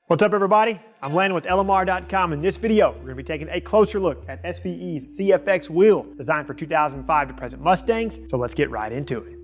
What's up, everybody? I'm Landon with LMR.com. In this video, we're going to be taking a closer look at SVE's CFX wheel designed for 2005 to present Mustangs. So let's get right into it.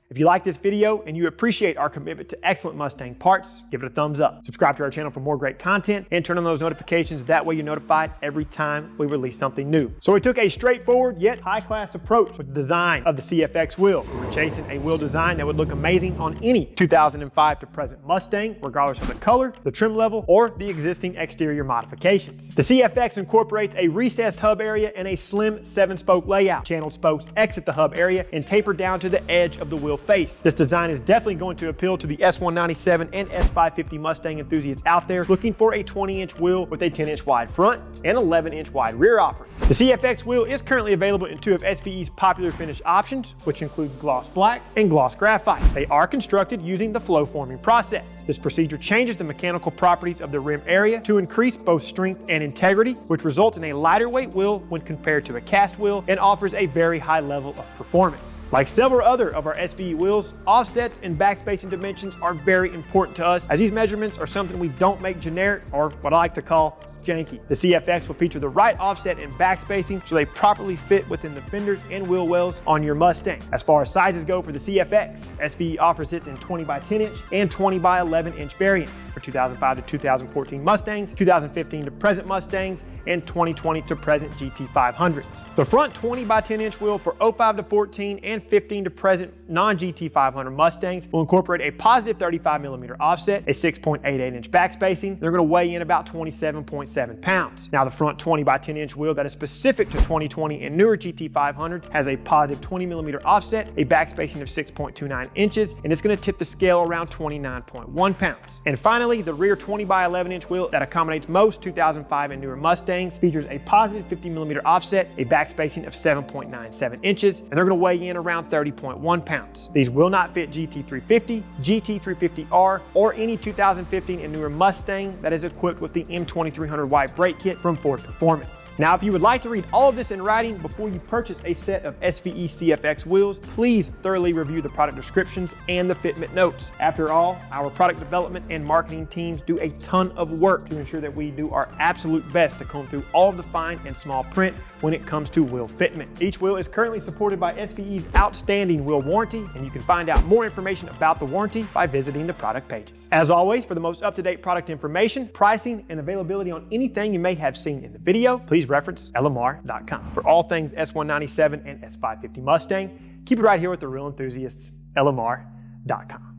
If you like this video and you appreciate our commitment to excellent Mustang parts, give it a thumbs up. Subscribe to our channel for more great content and turn on those notifications. That way you're notified every time we release something new. So we took a straightforward yet high-class approach with the design of the CFX wheel. We were chasing a wheel design that would look amazing on any 2005 to present Mustang, regardless of the color, the trim level, or the existing exterior modifications. The CFX incorporates a recessed hub area and a slim 7-spoke layout. Channeled spokes exit the hub area and taper down to the edge of the wheel face. This design is definitely going to appeal to the S197 and S550 Mustang enthusiasts out there looking for a 20-inch wheel with a 10-inch wide front and 11-inch wide rear offering. The CFX wheel is currently available in two of SVE's popular finish options, which include gloss black and gloss graphite. They are constructed using the flow forming process. This procedure changes the mechanical properties of the rim area to increase both strength and integrity, which results in a lighter weight wheel when compared to a cast wheel and offers a very high level of performance. Like several other of our SVE wheels, offsets and backspacing dimensions are very important to us, as these measurements are something we don't make generic, or what I like to call janky. The CFX will feature the right offset and backspacing so they properly fit within the fenders and wheel wells on your Mustang. As far as sizes go for the CFX, SVE offers this in 20 by 10 inch and 20 by 11 inch variants for 2005 to 2014 Mustangs, 2015 to present Mustangs, and 2020 to present GT500s. The front 20 by 10 inch wheel for 05 to 14 and 15 to present non-GT500 Mustangs will incorporate a positive 35mm offset, a 6.88 inch backspacing. They're going to weigh in about 27.7 pounds. Now, the front 20 by 10 inch wheel that is specific to 2020 and newer GT500s has a positive 20mm offset, a backspacing of 6.29 inches, and it's going to tip the scale around 29.1 pounds. And finally, the rear 20 by 11 inch wheel that accommodates most 2005 and newer Mustangs features a positive 50mm offset, a backspacing of 7.97 inches, and they're going to weigh in around 30.1 pounds. These will not fit GT350, GT350R, or any 2015 and newer Mustang that is equipped with the M2300 white brake kit from Ford Performance. Now, if you would like to read all of this in writing before you purchase a set of SVE CFX wheels, please thoroughly review the product descriptions and the fitment notes. After all, our product development and marketing teams do a ton of work to ensure that we do our absolute best to comb through all of the fine and small print when it comes to wheel fitment. Each wheel is currently supported by SVE's outstanding wheel warranty, and you can find out more information about the warranty by visiting the product pages. As always, for the most up-to-date product information, pricing, and availability on anything you may have seen in the video, please reference LMR.com. For all things S197 and S550 Mustang, keep it right here with the real enthusiasts, LMR.com.